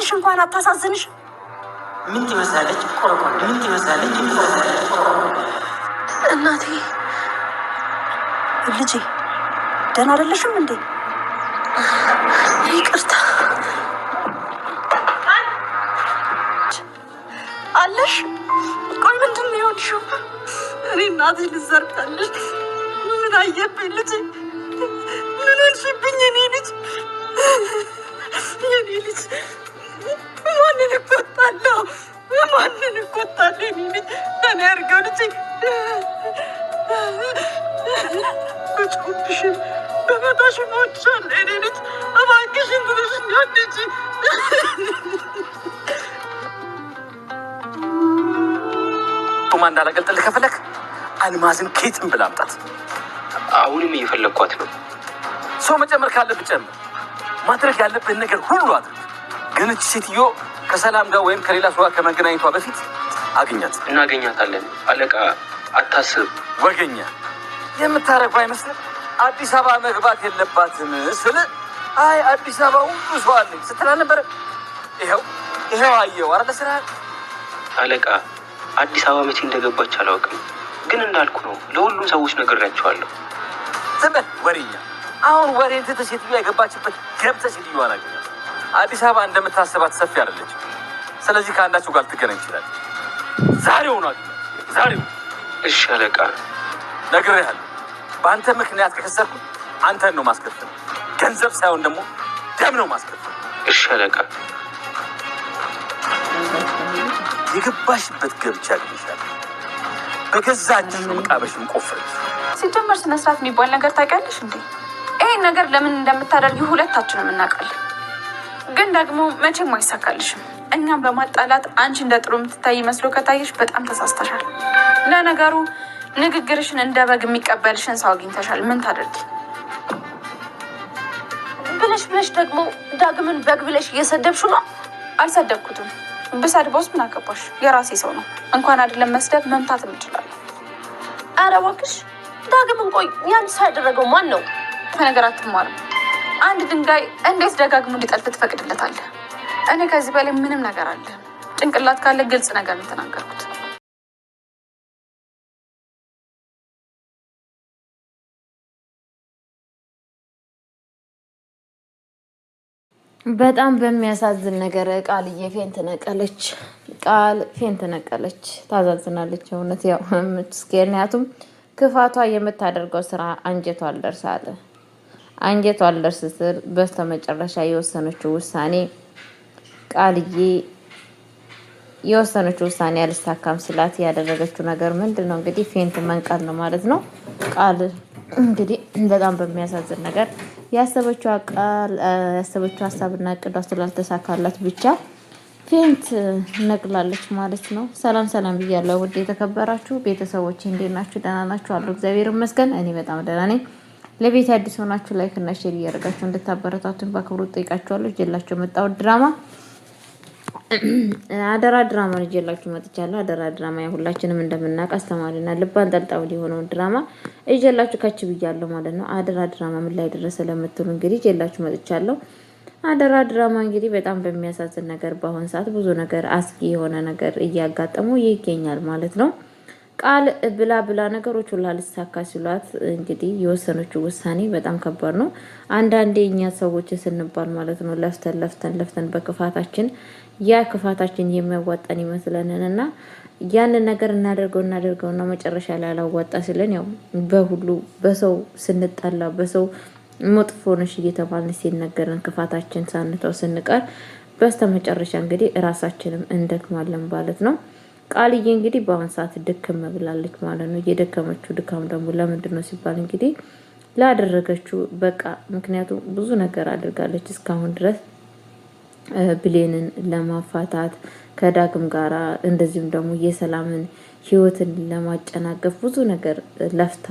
ትንሽ እንኳን አታሳዝንሽ? ምን ትመስላለች? ቆረቆር ምን ትመስላለች? እናቴ ልጄ ደህና አይደለሽም እንዴ? ይቅርታ አለሽ? ቆይ ምንድን ነው የሆንሽው? እኔ እናቴ ልዘርታለች። ምን አየብኝ ልጄ? ምን ሆንሽብኝ? የኔ ልጅ ማንን እቆጣለሁ? ማንን እቆጣለሁ? የኔ ልጅ እኔ አድርገው ልጄ በጭቁብሽን በመጣሽ ሞቻል። የኔ ልጅ እባክሽን ትንሽኛል ልጅ ቱማ እንዳላገልጥልህ ከፈለክ አልማዝን ኬትም ብላ አምጣት። አሁንም እየፈለግኳት ነው። ሰው መጨመር ካለብህ ጨምር። ማድረግ ያለብህን ነገር ሁሉ አድርግ። ግን እቺ ሴትዮ ከሰላም ጋር ወይም ከሌላ ሰው ጋር ከመገናኘቷ በፊት አግኛት። እናገኛታለን አለቃ፣ አታስብ። ወገኛ የምታረጉ አይመስልም? አዲስ አበባ መግባት የለባትም ስል አይ አዲስ አበባ ሁሉ ሰው አለኝ ስትላ ነበር። ይኸው አየው አይደል? ስራ አለቃ፣ አዲስ አበባ መቼ እንደገባች አላውቅም፣ ግን እንዳልኩ ነው ለሁሉም ሰዎች ነግሬያቸዋለሁ። ዝም በል ወሬኛ። አሁን ወሬን ትተህ ሴትዮዋ የገባችበት ገብተህ ሴትዮዋ አላገኛት። አዲስ አበባ እንደምታስባት ሰፊ አይደለች። ስለዚህ ከአንዳቸው ጋር ልትገናኝ ትችላለች። ዛሬው ነው ዛሬው። እሺ አለቃ፣ ነግሬሃለሁ። በአንተ ምክንያት ከከሰርኩ አንተን ነው ማስከፈል፣ ገንዘብ ሳይሆን ደግሞ ደም ነው ማስከፈል። እሺ አለቃ። የገባሽበት ገብቻ አግኝሻለሁ። በገዛችሽ መቃብርሽን ቆፍረሽ። ሲጀመር ስነ ስርዓት የሚባል ነገር ታውቂያለሽ እንዴ? ይሄን ነገር ለምን እንደምታደርጊው ሁለታችንም እናውቃለን። ግን ደግሞ መቼም አይሳካልሽም። እኛም በማጣላት አንቺ እንደ ጥሩ የምትታይ መስሎ ከታየሽ በጣም ተሳስተሻል። ለነገሩ ንግግርሽን እንደ በግ የሚቀበልሽን ሰው አግኝተሻል። ምን ታደርጊ? ብለሽ ደግሞ ዳግምን በግ ብለሽ እየሰደብሽ ነው። አልሰደብኩትም። ብሰድበውስ ምን አገባሽ? የራሴ ሰው ነው። እንኳን አይደለም መስደብ መምታት እንችላለን። ኧረ እባክሽ ዳግምን ቆይ ያን ሳያደረገው ማን ነው? ከነገር አትማርም። አንድ ድንጋይ እንዴት ደጋግሞ እንዲጠልፍ ትፈቅድለታለህ? እኔ ከዚህ በላይ ምንም ነገር አለ። ጭንቅላት ካለ ግልጽ ነገር ነው የተናገርኩት። በጣም በሚያሳዝን ነገር ቃልዬ ፌንት ነቀለች። ቃል ፌንት ነቀለች። ታዛዝናለች እውነት። ያው ምክንያቱም ክፋቷ የምታደርገው ስራ አንጀቷ አልደርስ አለ። አንጀቷ አልደርስ ስል በስተመጨረሻ የወሰነችው ውሳኔ ቃልዬ የወሰነችው ውሳኔ አልሳካም ስላት ያደረገችው ነገር ምንድን ነው? እንግዲህ ፌንት መንቀል ነው ማለት ነው። ቃል እንግዲህ በጣም በሚያሳዝን ነገር ያሰበችው ሀሳብና እቅዷ ስላልተሳካላት ብቻ ፌንት ነቅላለች ማለት ነው። ሰላም ሰላም ብያለሁ ውድ የተከበራችሁ ቤተሰቦች፣ እንዴት ናችሁ? ደህና ናችሁ? አሉ እግዚአብሔር ይመስገን እኔ በጣም ደህና ነኝ። ለቤት አዲስ ሆናችሁ ላይክ እና ሼር እያደረጋችሁ እንድታበረታቱን በአክብሮት ጠይቃችኋለሁ። ይዤላችሁ የመጣሁት ድራማ አደራ ድራማ ይዤላችሁ መጥቻለሁ። አደራ ድራማ ሁላችንም እንደምናውቅ አስተማሪና ልብ አንጠልጣይ የሆነውን ድራማ ይዤላችሁ ከች ብያለሁ ማለት ነው። አደራ ድራማ ምን ላይ ደረሰ ለምትሉ እንግዲህ ይዤላችሁ መጥቻለሁ። አደራ ድራማ እንግዲህ በጣም በሚያሳዝን ነገር በአሁን ሰዓት ብዙ ነገር አስጊ የሆነ ነገር እያጋጠመው ይገኛል ማለት ነው። ቃል ብላ ነገሮች ሁሉ አልሳካ ሲሏት እንግዲህ የወሰነችው ውሳኔ በጣም ከባድ ነው። አንዳንዴ እኛ ሰዎች ስንባል ማለት ነው ለፍተን በክፋታችን ያ ክፋታችን የሚያዋጣን ይመስለንን እና ያንን ነገር እናደርገውና መጨረሻ ላይ አላዋጣ ሲለን ያው በሁሉ በሰው ስንጠላ በሰው መጥፎ ነሽ እየተባልን ሲነገረን ክፋታችን ሳንተው ስንቀር በስተመጨረሻ እንግዲህ ራሳችንም እንደክማለን ማለት ነው። ቃልዬ እንግዲህ በአሁን ሰዓት ድክም ብላለች ማለት ነው። የደከመችው ድካም ደግሞ ለምንድን ነው ሲባል እንግዲህ ላደረገችው በቃ ምክንያቱም ብዙ ነገር አድርጋለች እስካሁን ድረስ ብሌንን ለማፋታት ከዳግም ጋራ እንደዚሁም ደግሞ የሰላምን ህይወትን ለማጨናገፍ ብዙ ነገር ለፍታ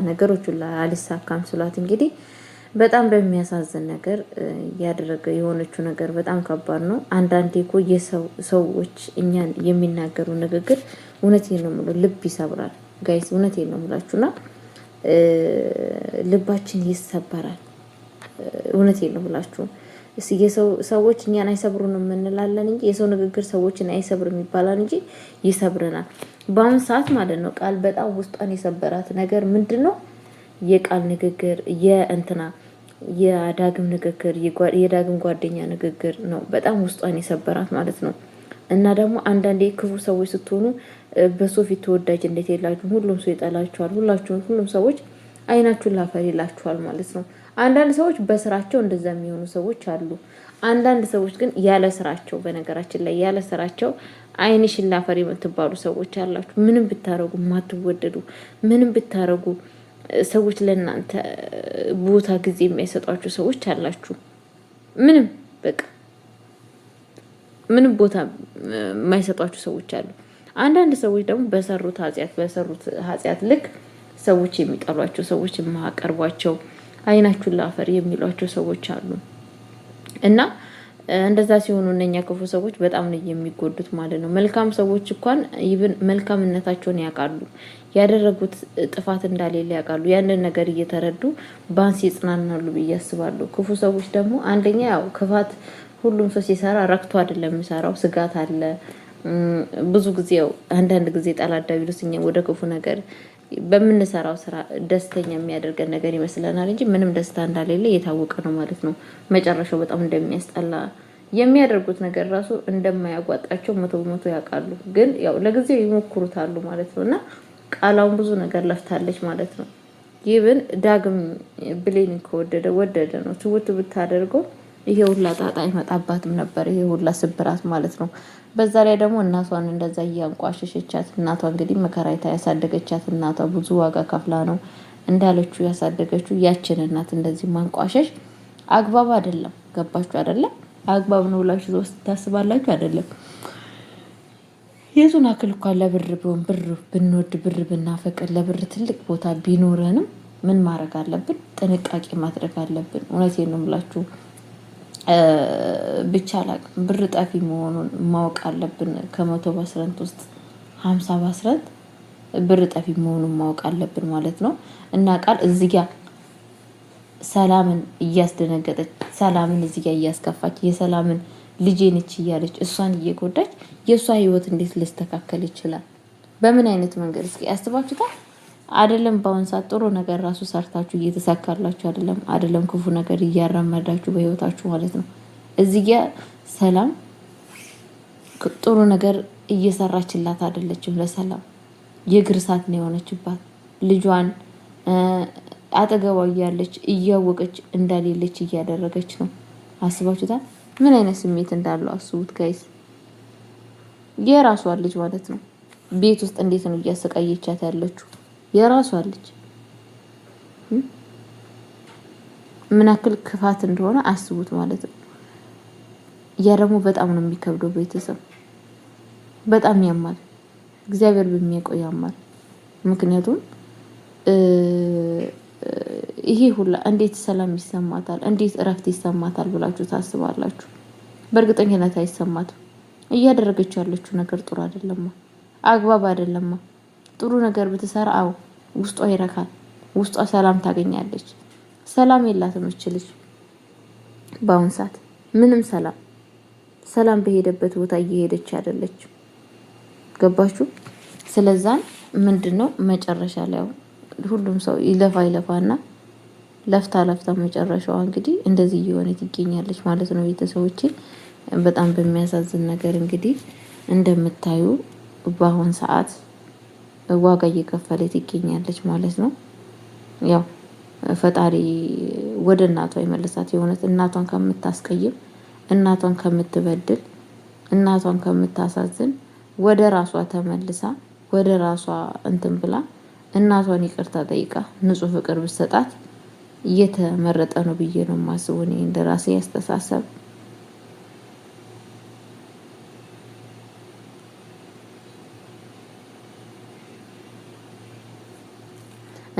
ነገሮች ሁሉ አልሳካም ስሏት እንግዲህ በጣም በሚያሳዝን ነገር ያደረገ የሆነችው ነገር በጣም ከባድ ነው። አንዳንዴ እኮ ሰዎች እኛን የሚናገሩ ንግግር እውነቴን ነው የምለው ልብ ይሰብራል ጋይስ፣ እውነቴን ነው የምላችሁና ልባችን ይሰበራል። እውነቴን ነው የምላችሁ ሰዎች እኛን አይሰብሩንም እንላለን እንጂ የሰው ንግግር ሰዎችን አይሰብርም ይባላል እንጂ ይሰብረናል። በአሁኑ ሰዓት ማለት ነው ቃል በጣም ውስጧን የሰበራት ነገር ምንድን ነው? የቃል ንግግር የዳግም ንግግር የዳግም ጓደኛ ንግግር ነው በጣም ውስጧን የሰበራት ማለት ነው። እና ደግሞ አንዳንዴ ክፉ ሰዎች ስትሆኑ በሰው ፊት ተወዳጅ እንዴት የላችሁም፣ ሁሉም ሰው ይጠላችኋል፣ ሁሉም ሰዎች አይናችሁን ላፈር ይላችኋል ማለት ነው። አንዳንድ ሰዎች በስራቸው እንደዛ የሚሆኑ ሰዎች አሉ። አንዳንድ ሰዎች ግን ያለ ስራቸው፣ በነገራችን ላይ ያለ ስራቸው አይንሽን ላፈር የምትባሉ ሰዎች አላችሁ። ምንም ብታረጉ ማትወደዱ፣ ምንም ብታረጉ ሰዎች ለእናንተ ቦታ ጊዜ የሚያሰጧችሁ ሰዎች አላችሁ። ምንም ቦታ የማይሰጧችሁ ሰዎች አሉ። አንዳንድ ሰዎች ደግሞ በሰሩት ኃጢአት ልክ ሰዎች የሚጠሏቸው ሰዎች የማያቀርቧቸው አይናችሁን ላፈር የሚሏቸው ሰዎች አሉ። እና እንደዛ ሲሆኑ እነኛ ክፉ ሰዎች በጣም ነው የሚጎዱት ማለት ነው። መልካም ሰዎች እንኳን ይብን መልካምነታቸውን ያውቃሉ፣ ያደረጉት ጥፋት እንዳሌለ ያውቃሉ። ያንን ነገር እየተረዱ ባንስ ይጽናናሉ ብዬ አስባለሁ። ክፉ ሰዎች ደግሞ አንደኛ ያው ክፋት ሁሉም ሰው ሲሰራ ረክቶ አይደለም የሚሰራው፣ ስጋት አለ። ብዙ ጊዜ ያው አንዳንድ ጊዜ ጠላት ዲያብሎስ እኛ ወደ ክፉ ነገር በምንሰራው ስራ ደስተኛ የሚያደርገን ነገር ይመስለናል እንጂ ምንም ደስታ እንዳሌለ የታወቀ ነው ማለት ነው። መጨረሻው በጣም እንደሚያስጠላ የሚያደርጉት ነገር ራሱ እንደማያጓጣቸው 100% ያውቃሉ። ግን ያው ለጊዜው ይሞክሩታሉ ማለት ነው። እና ቃላውን ብዙ ነገር ለፍታለች ማለት ነው። ይብን ዳግም ብሌን ወደደ ነው ትውት ብታደርገው ይሄ ሁላ ጣጣ አይመጣባትም ነበር፣ ይሄ ሁላ ስብራት ማለት ነው። በዛ ላይ ደግሞ እናቷን እንደዛ እያንቋሸሸቻት፣ እናቷ እንግዲህ መከራይታ ያሳደገቻት እናቷ ብዙ ዋጋ ከፍላ ነው እንዳለችው ያሳደገችው። ያችን እናት እንደዚህ ማንቋሸሽ አግባብ አይደለም። ገባችሁ አይደለም? አግባብ ነው ብላችሁ ታስባላችሁ አይደለም? የቱን አክል እንኳን ለብር ቢሆን ብር ብንወድ ብር ብናፈቅር ለብር ትልቅ ቦታ ቢኖረንም ምን ማድረግ አለብን? ጥንቃቄ ማድረግ አለብን። እውነቴን ነው የምላችሁ። ብቻ አላቅም ብር ጠፊ መሆኑን ማወቅ አለብን። ከ100% ውስጥ 50% ብር ጠፊ መሆኑን ማወቅ አለብን ማለት ነው። እና ቃል እዚህ ጋር ሰላምን እያስደነገጠች፣ ሰላምን እዚህ ጋር እያስከፋች፣ የሰላምን ልጄ ነች እያለች እሷን እየጎዳች የእሷ ህይወት እንዴት ሊስተካከል ይችላል? በምን አይነት መንገድ እስኪ ያስባችሁታል? አይደለም በአሁን ሰዓት ጥሩ ነገር ራሱ ሰርታችሁ እየተሳካላችሁ አይደለም ክፉ ነገር እያራመዳችሁ በህይወታችሁ ማለት ነው። እዚህ ጋር ሰላም ጥሩ ነገር እየሰራችላት አይደለችም። ለሰላም የእግር እሳት ነው የሆነችባት። ልጇን አጠገቧ እያለች እያወቀች እንዳሌለች እያደረገች ነው። አስባችሁታል? ምን አይነት ስሜት እንዳለው አስቡት ጋይስ። የራሷ ልጅ ማለት ነው ቤት ውስጥ እንዴት ነው እያሰቃየቻት ያለችው? የራሷ ልጅ ምን ያክል ክፋት እንደሆነ አስቡት ማለት ነው። ያ ደግሞ በጣም ነው የሚከብደው። ቤተሰብ በጣም ያማል። እግዚአብሔር በሚያውቀው ያማል። ምክንያቱም ይሄ ሁላ እንዴት ሰላም ይሰማታል፣ እንዴት እረፍት ይሰማታል ብላችሁ ታስባላችሁ? በእርግጠኝነት አይሰማትም። እያደረገችው ያለችው ነገር ጥሩ አይደለማ፣ አግባብ አይደለማ። ጥሩ ነገር ብትሰራ ውስጧ ይረካል፣ ውስጧ ሰላም ታገኛለች። ሰላም የላትም እችልች በአሁን ሰዓት ምንም ሰላም በሄደበት ቦታ እየሄደች አይደለች። ገባችሁ? ስለዛን ምንድነው መጨረሻ ላይ ሁሉም ሰው ይለፋና ለፍታ መጨረሻዋ እንግዲህ እንደዚህ እየሆነ ትገኛለች ማለት ነው። ቤተሰቦቼ በጣም በሚያሳዝን ነገር እንግዲህ እንደምታዩ በአሁን ሰዓት ዋጋ እየከፈለች ትገኛለች ማለት ነው። ያው ፈጣሪ ወደ እናቷ ይመልሳት። የሆነት እናቷን ከምታስቀይም፣ እናቷን ከምትበድል፣ እናቷን ከምታሳዝን ወደ ራሷ ተመልሳ ወደ ራሷ እንትን ብላ እናቷን ይቅርታ ጠይቃ ንጹህ ፍቅር ብትሰጣት እየተመረጠ ነው ብዬ ነው የማስበው እኔ እንደራሴ ያስተሳሰብ።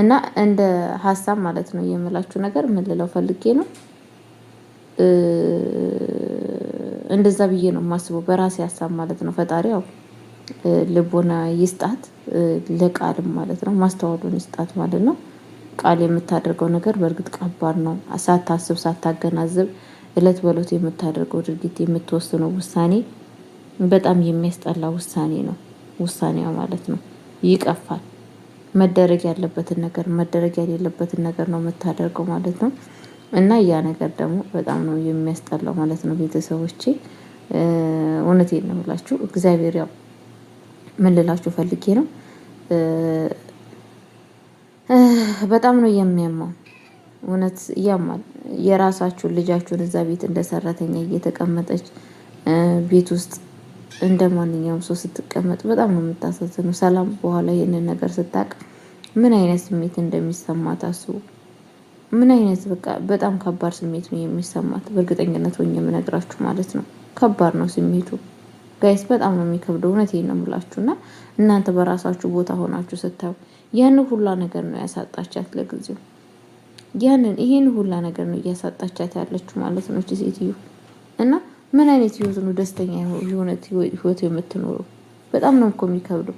እና እንደ ሀሳብ ማለት ነው የምላችሁ ነገር ምን ልለው ፈልጌ ነው እንደዛ ብዬ ነው የማስበው በራሴ ሀሳብ ማለት ነው። ፈጣሪ ያው ልቦና ይስጣት ለቃልም ማለት ነው፣ ማስተዋሉን ይስጣት ማለት ነው። ቃል የምታደርገው ነገር በእርግጥ ከባድ ነው። ሳታስብ ሳታገናዝብ እለት በእለት የምታደርገው ድርጊት የምትወስነው ውሳኔ በጣም የሚያስጠላ ውሳኔ ነው። ውሳኔዋ ማለት ነው ይቀፋል። መደረግ ያለበትን ነገር መደረግ የሌለበትን ነገር ነው የምታደርገው ማለት ነው። እና ያ ነገር ደግሞ በጣም ነው የሚያስጠላው ማለት ነው። ቤተሰቦቼ እውነቴን ነው ብላችሁ እግዚአብሔር ያው ምን ልላችሁ ፈልጌ ነው በጣም ነው የሚያማው። እውነት ያማል። የራሳችሁን ልጃችሁን እዛ ቤት እንደ ሰራተኛ እየተቀመጠች ቤት ውስጥ እንደ ማንኛውም ሰው ስትቀመጥ በጣም ነው የምታሳዝነው። ሰላም በኋላ ይህንን ነገር ስታውቅ ምን አይነት ስሜት እንደሚሰማት አስቡ። ምን አይነት በቃ በጣም ከባድ ስሜት ነው የሚሰማት። በእርግጠኝነት ሆኜ የምነግራችሁ ማለት ነው። ከባድ ነው ስሜቱ ጋይስ፣ በጣም ነው የሚከብደው። እውነቴን ነው የምላችሁ። እና እናንተ በራሳችሁ ቦታ ሆናችሁ ስታዩ ያንን ሁላ ነገር ነው ያሳጣቻት ለጊዜው። ይሄን ሁላ ነገር ነው እያሳጣቻት ያለችው ማለት ነው እቺ ሴትዮ። እና ምን አይነት ህይወት ነው ደስተኛ ህይወት የምትኖሩ? በጣም ነው እኮ የሚከብደው።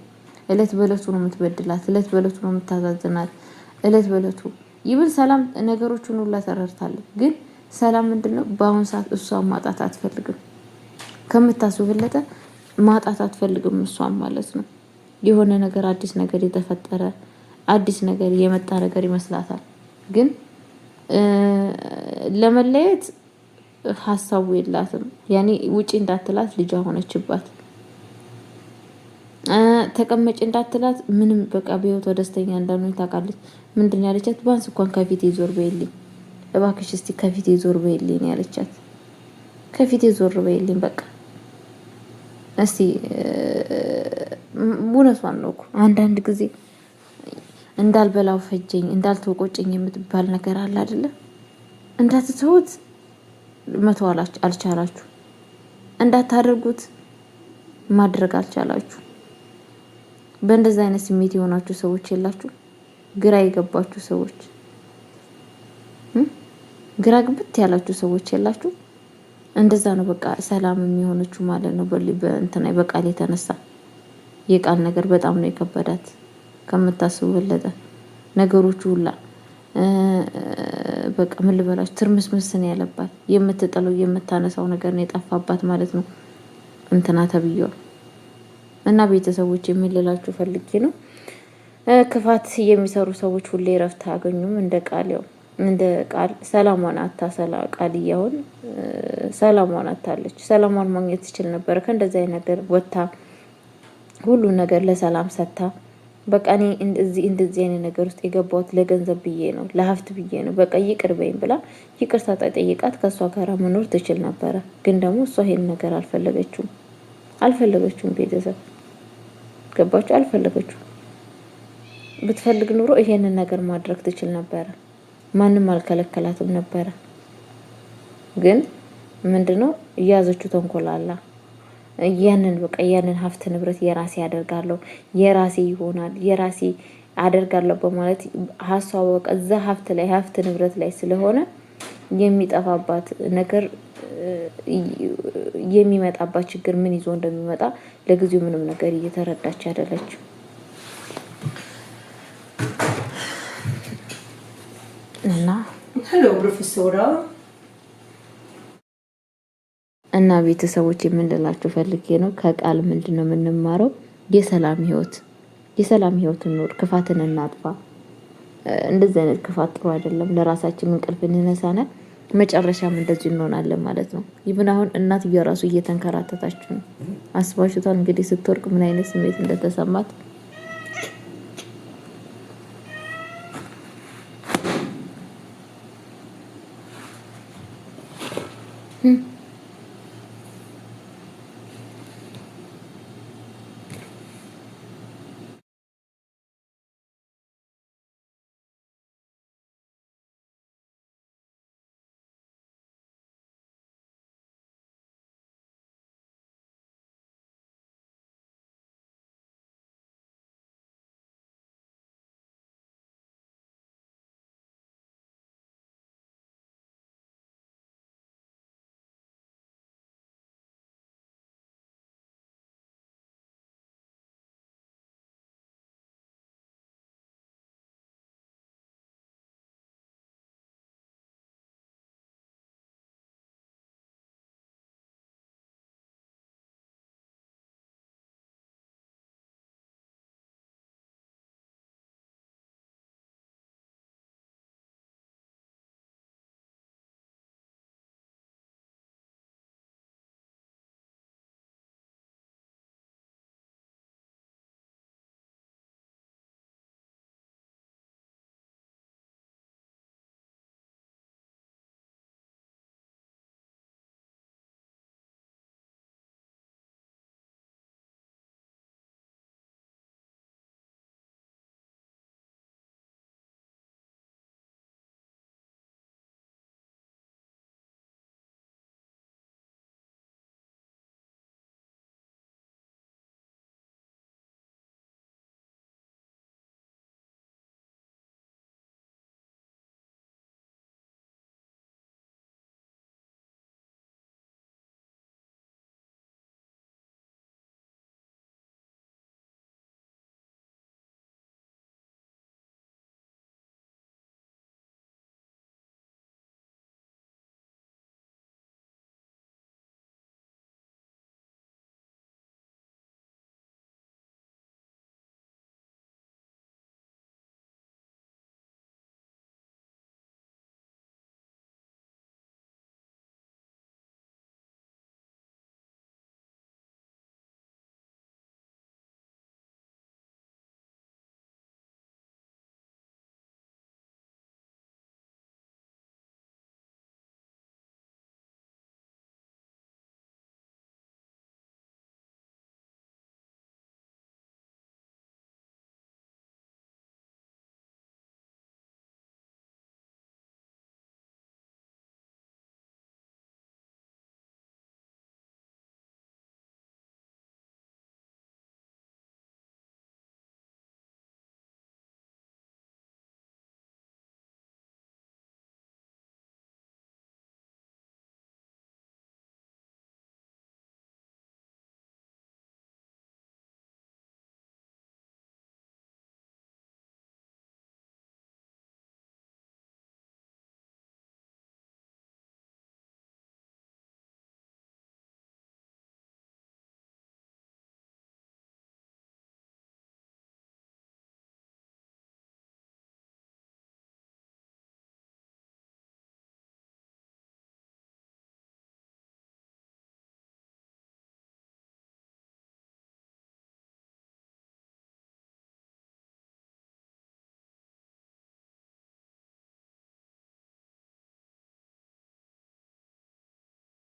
እለት በእለቱ ነው የምትበድላት፣ እለት በእለቱ ነው የምታዛዝናት፣ እለት በእለቱ ይብል ሰላም ነገሮችን ሁላ ተረድታለች። ግን ሰላም ምንድነው በአሁን ሰዓት እሷን ማጣት አትፈልግም። ከምታስቡ በለጠ ማጣት አትፈልግም እሷን ማለት ነው። የሆነ ነገር አዲስ ነገር የተፈጠረ አዲስ ነገር የመጣ ነገር ይመስላታል። ግን ለመለየት ሀሳቡ የላትም። ያኔ ውጪ እንዳትላት ልጇ ሆነችባት። ተቀመጭ እንዳትላት ምንም በቃ በህይወቷ ደስተኛ እንዳልሆነች ታውቃለች። ምንድን ያለቻት? ባንስ እንኳን ከፊቴ ዞር በይልኝ እባክሽ፣ እስቲ ከፊቴ ዞር በይልኝ ያለቻት። ከፊቴ ዞር በይልኝ በቃ እስቲ። እውነቷን ነው እኮ አንዳንድ ጊዜ እንዳልበላው ፈጀኝ እንዳልተወቆጨኝ የምትባል ነገር አለ አይደለ? እንዳትተውት መተው አልቻላችሁ፣ እንዳታደርጉት ማድረግ አልቻላችሁ። በእንደዛ አይነት ስሜት የሆናችሁ ሰዎች የላችሁ? ግራ የገባችሁ ሰዎች፣ ግራ ግብት ያላችሁ ሰዎች የላችሁ? እንደዛ ነው በቃ ሰላም የሚሆነችው ማለት ነው። በእንትና በቃል የተነሳ የቃል ነገር በጣም ነው የከበዳት ከምታስቡ በለጠ። ነገሮቹ ሁላ በቃ ምን ልበላችሁ ትርምስምስ ነው ያለባት። የምትጠለው የምታነሳው ነገር ነው የጠፋባት ማለት ነው እንትና ተብዬዋ። እና ቤተሰቦች የምልላችሁ ፈልጌ ነው ክፋት የሚሰሩ ሰዎች ሁሌ ረፍት አያገኙም። እንደ ቃል ሰላሟን ቃልያውን ሰላሟን አታለች። ሰላሟን ማግኘት ትችል ነበር ከእንደዚህ አይነት ነገር ወጥታ ሁሉ ነገር ለሰላም ሰጥታ በቃ እኔ እንደዚህ አይነት ነገር ውስጥ የገባሁት ለገንዘብ ብዬ ነው ለሀብት ብዬ ነው በቃ ይቅር በይኝ ብላ ይቅርታ ጠይቃት ከሷ ጋር መኖር ትችል ነበረ። ግን ደግሞ እሷ ይሄን ነገር አልፈለገችውም። ቤተሰብ ገባችሁ? አልፈለገችውም። ብትፈልግ ኑሮ ይሄንን ነገር ማድረግ ትችል ነበረ። ማንም አልከለከላትም ነበረ። ግን ምንድነው እያዘችው ተንኮላላ ያንን ሀብት ንብረት የራሴ አደርጋለሁ፣ የራሴ ይሆናል፣ የራሴ አደርጋለሁ በማለት ሀሳቧ በቃ እዛ ሀብት ንብረት ላይ ስለሆነ የሚጠፋባት ነገር የሚመጣባት ችግር ምን ይዞ እንደሚመጣ ለጊዜው ምንም ነገር እየተረዳች አይደለችም። እና ቤተሰቦች የምንላችሁ ፈልጌ ነው ከቃል ምንድነው የምንማረው? የሰላም ህይወት ኑር፣ ክፋትን እናጥፋ። እንደዚህ አይነት ክፋት ጥሩ አይደለም። ለራሳችን እንቅልፍ እንነሳናል፣ መጨረሻም እንደዚህ እንሆናለን ማለት ነው። ይብን አሁን እናትዬ ራሱ እየተንከራተታችሁ ነው። አስባችሁታል እንግዲህ ስትወርቅ ምን አይነት ስሜት እንደተሰማት።